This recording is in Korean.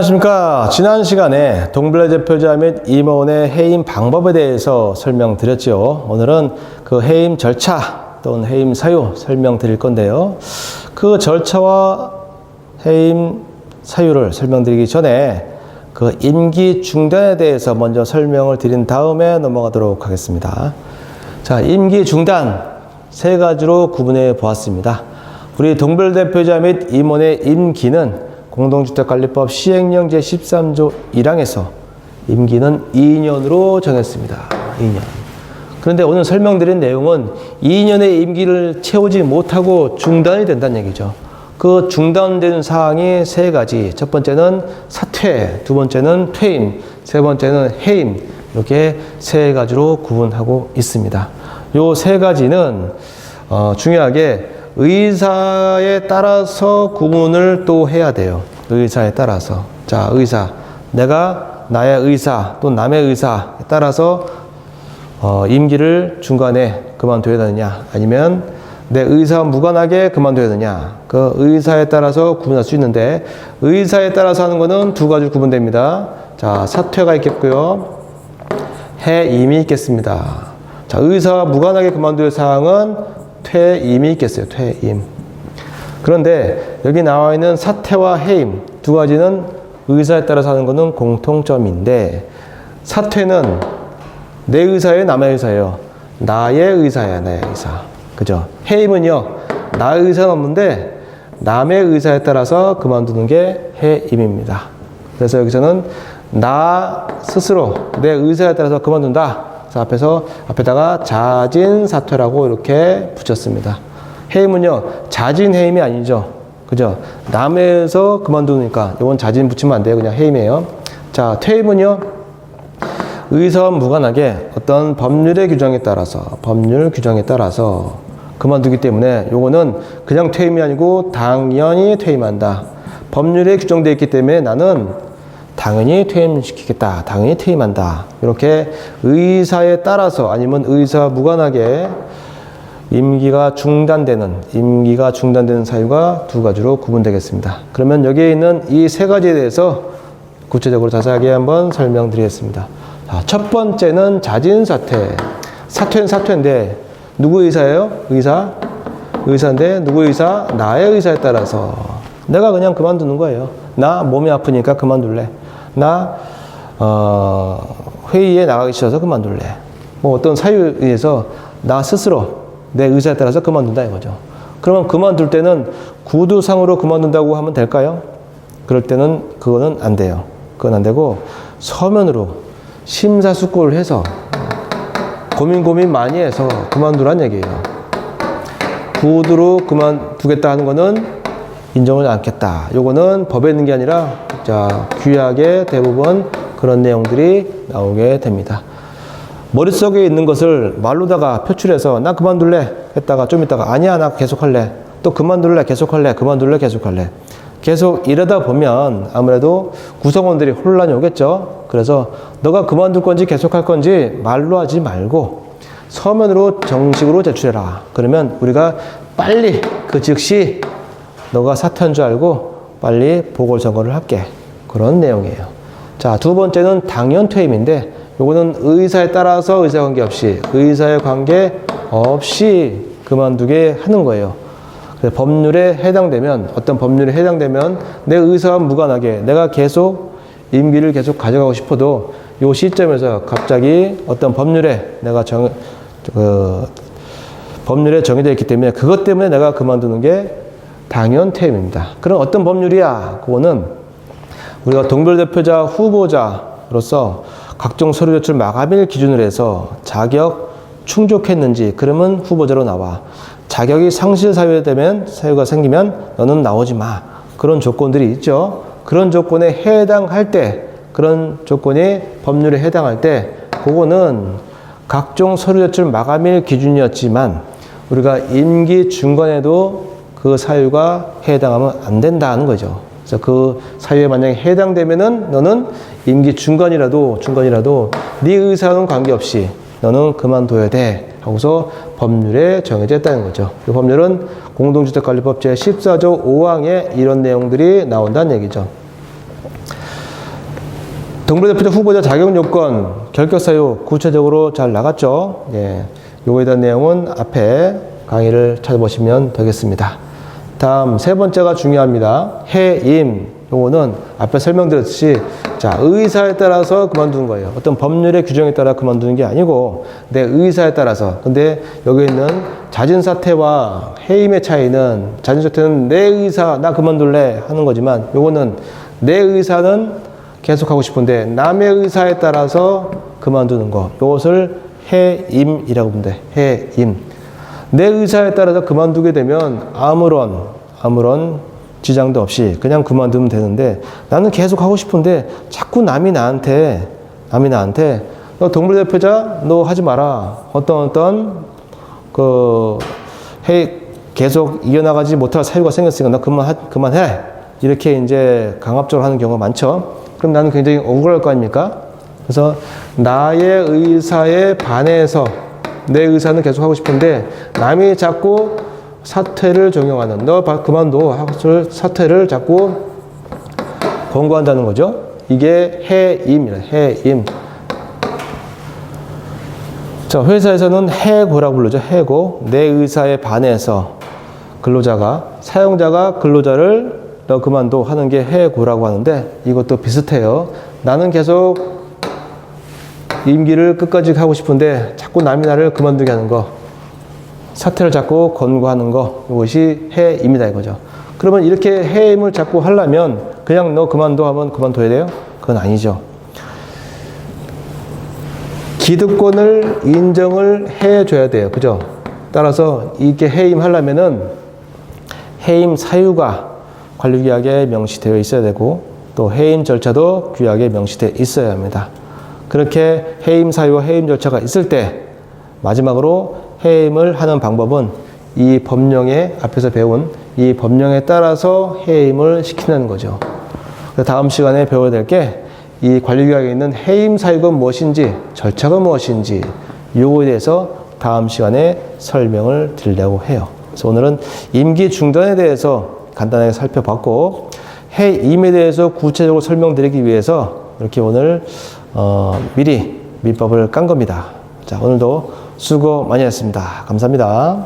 안녕하십니까. 지난 시간에 동블레 대표자 및 임원의 해임 방법에 대해서 설명드렸죠. 오늘은 그 해임 절차 또는 해임 사유 설명드릴 건데요. 그 절차와 해임 사유를 설명드리기 전에 그 임기 중단에 대해서 먼저 설명을 드린 다음에 넘어가도록 하겠습니다. 자, 임기 중단 세 가지로 구분해 보았습니다. 우리 동블레 대표자 및 임원의 임기는 공동주택관리법 시행령 제13조 1항에서 임기는 2년으로 정했습니다. 2년. 그런데 오늘 설명드린 내용은 2년의 임기를 채우지 못하고 중단이 된다는 얘기죠. 그 중단되는 사항이 세 가지. 첫 번째는 사퇴, 두 번째는 퇴임, 세 번째는 해임. 이렇게 세 가지로 구분하고 있습니다. 요 세 가지는 중요하게 의사에 따라서 구분을 또 해야 돼요. 의사에 따라서. 자, 의사. 내가 나의 의사 또 남의 의사에 따라서 임기를 중간에 그만둬야 되느냐 아니면 내 의사와 무관하게 그만둬야 되느냐. 그 의사에 따라서 구분할 수 있는데 의사에 따라서 하는 거는 두 가지로 구분됩니다. 자, 사퇴가 있겠고요. 해임이 있겠습니다. 자, 의사와 무관하게 그만둘 사항은 퇴임이 있겠어요. 퇴임. 그런데 여기 나와 있는 사퇴와 해임 두 가지는 의사에 따라서 하는 것은 공통점인데 사퇴는 내 의사예요, 남의 의사예요? 나의 의사예요, 나의 의사. 그죠? 해임은요, 나의 의사는 없는데 남의 의사에 따라서 그만두는 게 해임입니다. 그래서 여기서는 나 스스로 내 의사에 따라서 그만둔다. 그래서 앞에다가 자진 사퇴라고 이렇게 붙였습니다. 해임은요, 자진 해임이 아니죠. 그죠? 남에서 그만두니까 이건 자진 붙이면 안 돼요. 그냥 해임이에요. 자, 퇴임은요, 의사와 무관하게 어떤 법률 규정에 따라서 그만두기 때문에 요거는 그냥 퇴임이 아니고 당연히 퇴임한다. 법률에 규정되어 있기 때문에 나는 당연히 퇴임시키겠다. 당연히 퇴임한다. 이렇게 의사에 따라서 아니면 의사와 무관하게 임기가 중단되는 사유가 두 가지로 구분되겠습니다. 그러면 여기에 있는 이 세 가지에 대해서 구체적으로 자세하게 한번 설명드리겠습니다. 자, 첫 번째는 자진 사퇴. 사퇴는 사퇴인데 누구 의사예요? 의사인데 누구 의사? 나의 의사에 따라서 내가 그냥 그만두는 거예요. 나 몸이 아프니까 그만둘래. 나 회의에 나가기 싫어서 그만둘래. 뭐 어떤 사유에 의해서 나 스스로 내 의사에 따라서 그만둔다 이거죠. 그러면 그만둘 때는 구두상으로 그만둔다고 하면 될까요? 그럴 때는 그거는 안 돼요. 그건 안 되고 서면으로 심사숙고를 해서 고민 많이 해서 그만두란 얘기예요. 구두로 그만두겠다 하는 거는 인정을 않겠다. 요거는 법에 있는 게 아니라 자, 규약에 대부분 그런 내용들이 나오게 됩니다. 머릿속에 있는 것을 말로다가 표출해서 나 그만둘래 했다가 좀 있다가 아니야 나 계속할래 또 그만둘래 계속할래 계속 이러다 보면 아무래도 구성원들이 혼란이 오겠죠. 그래서 너가 그만둘 건지 계속할 건지 말로 하지 말고 서면으로 정식으로 제출해라. 그러면 우리가 빨리 그 즉시 너가 사퇴한 줄 알고 빨리 보궐선거를 할게. 그런 내용이에요. 자, 두 번째는 당연 퇴임인데 요거는 의사에 따라서 의사 관계없이 의사의 관계 없이 그만두게 하는 거예요. 그래서 법률에 해당되면 어떤 법률에 해당되면 내 의사와 무관하게 내가 계속 임기를 계속 가져가고 싶어도 요 시점에서 갑자기 어떤 법률에 내가 법률에 정해져 있기 때문에 그것 때문에 내가 그만두는 게 당연 퇴임입니다. 그럼 어떤 법률이야? 그거는 우리가 동별 대표자 후보자로서 각종 서류 제출 마감일 기준으로 해서 자격 충족했는지 그러면 후보자로 나와. 자격이 상실 사유가 생기면 너는 나오지 마. 그런 조건들이 있죠. 그런 조건에 해당할 때 그런 조건이 법률에 해당할 때 그거는 각종 서류 제출 마감일 기준이었지만 우리가 임기 중간에도 그 사유가 해당하면 안 된다는 거죠. 그래서 그 사유에 만약에 해당되면은 너는 임기 중간이라도 네 의사와는 관계없이 너는 그만둬야 돼 하고서 법률에 정해져 있다는 거죠. 이 법률은 공동주택관리법 제14조 5항에 이런 내용들이 나온다는 얘기죠. 동부대표자 후보자 자격 요건, 결격 사유 구체적으로 잘 나갔죠. 예. 요거에 대한 내용은 앞에 강의를 찾아보시면 되겠습니다. 다음 세 번째가 중요합니다. 해임. 요거는 앞에 설명드렸듯이 자, 의사에 따라서 그만두는 거예요. 어떤 법률의 규정에 따라 그만두는 게 아니고 내 의사에 따라서. 근데 여기 있는 잦은 사퇴와 해임의 차이는 잦은 사퇴는 내 의사 나 그만둘래 하는 거지만 요거는 내 의사는 계속하고 싶은데 남의 의사에 따라서 그만두는 거. 요것을 해임이라고 부르면 돼. 해임. 내 의사에 따라서 그만두게 되면 아무런 지장도 없이 그냥 그만두면 되는데 나는 계속 하고 싶은데 자꾸 남이 나한테 너 동물대표자 너 하지 마라. 어떤 계속 이어나가지 못할 사유가 생겼으니까 너 그만해. 이렇게 이제 강압적으로 하는 경우가 많죠. 그럼 나는 굉장히 억울할 거 아닙니까? 그래서 나의 의사에 반해서 내 의사는 계속 하고 싶은데 남이 자꾸 사퇴를 적용하는 너 그만둬 사퇴를 자꾸 권고한다는 거죠. 이게 해임이라 해임. 자, 회사에서는 해고라고 부르죠. 해고. 내 의사에 반해서 사용자가 근로자를 너 그만둬 하는 게 해고라고 하는데 이것도 비슷해요. 나는 계속 임기를 끝까지 하고 싶은데 자꾸 남이 나를 그만두게 하는 거, 사퇴를 자꾸 권고하는 거, 이것이 해임이다 이거죠. 그러면 이렇게 해임을 자꾸 하려면 그냥 너 그만둬 하면 그만둬야 돼요? 그건 아니죠. 기득권을 인정을 해줘야 돼요. 그죠? 따라서 이렇게 해임하려면은 해임 사유가 관리규약에 명시되어 있어야 되고 또 해임 절차도 규약에 명시되어 있어야 합니다. 그렇게 해임 사유와 해임 절차가 있을 때 마지막으로 해임을 하는 방법은 이 법령에 앞에서 배운 이 법령에 따라서 해임을 시키는 거죠. 다음 시간에 배워야 될 게 이 관리규약에 있는 해임 사유가 무엇인지 절차가 무엇인지 요거에 대해서 다음 시간에 설명을 드리려고 해요. 그래서 오늘은 임기 중단에 대해서 간단하게 살펴봤고 해임에 대해서 구체적으로 설명드리기 위해서 이렇게 오늘 미리 밑밥을 깐 겁니다. 자, 오늘도 수고 많이 했습니다. 감사합니다.